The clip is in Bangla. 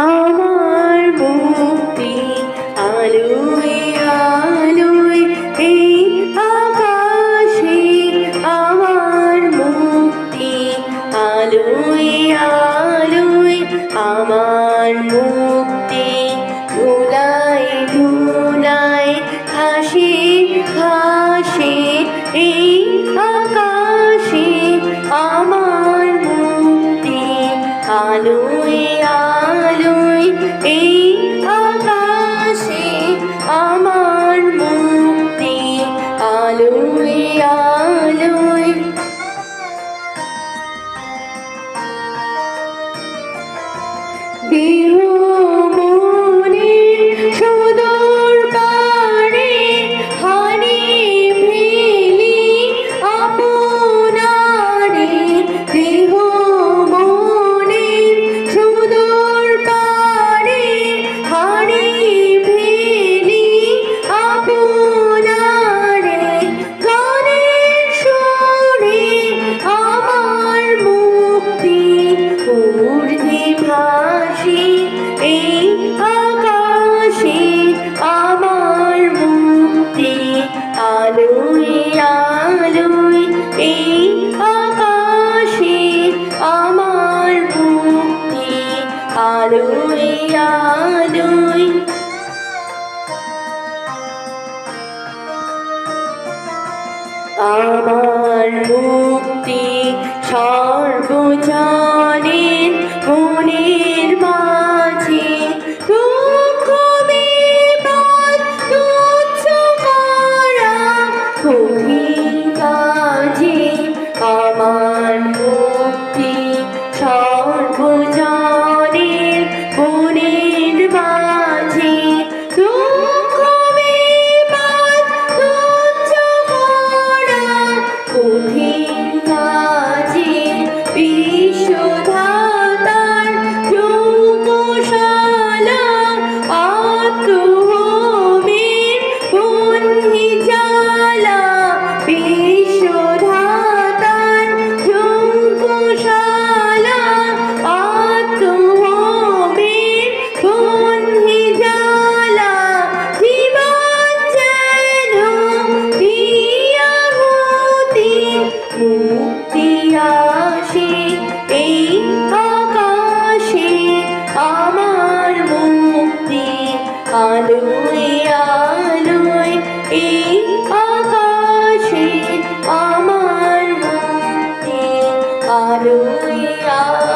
আমার মুক্তি আলোয় আলোয় এই আকাশে, আমার মুক্তি আলোয় আলোয়, আমার মুক্তি ধুলায় ধুলায় ঘাসে ঘাসে এই আকাশে, আমার মুক্তি আলোয় আলোয় এই আকাশে, আমার মুক্তি আলোয় আলোয়। দেহ মনের সুদূর পারে হারিয়ে ফেলি আপনারে, দেহ মনের সুদূর পারে হারিয়ে ফেলি আপনারে, গানের সুরে আমার মুক্তি ঊর্ধ্বে ভাসি এই আকাশে, আমার মুক্তি আলোয় আলোয় এই আকাশে, আমার মুক্তি আলোয় আলোয়। আমার মুক্তি সর্বজনের মনের মাঝে, দুঃখ বিপদ তুচ্ছ করা কঠিন কাজে, আমার মুক্তি সর্বজনের মনের মাঝে, দুঃখ বিপদ তুচ্ছ করা কঠিন কাজে, বিশ্বধাতার যৌগশালা আত্মহোমের বহ্নি জ্বালা, বিশ্বধাতার যৌগশালা আত্মহোমের বহ্নি জ্বালা, জীবন যেন দিয়াহুতি মুক্তি আসে এই আকাশে, আমার মুক্তি আলোয় আলোয় এই আকাশে, আমার মুক্তি আলোয় আলোয়।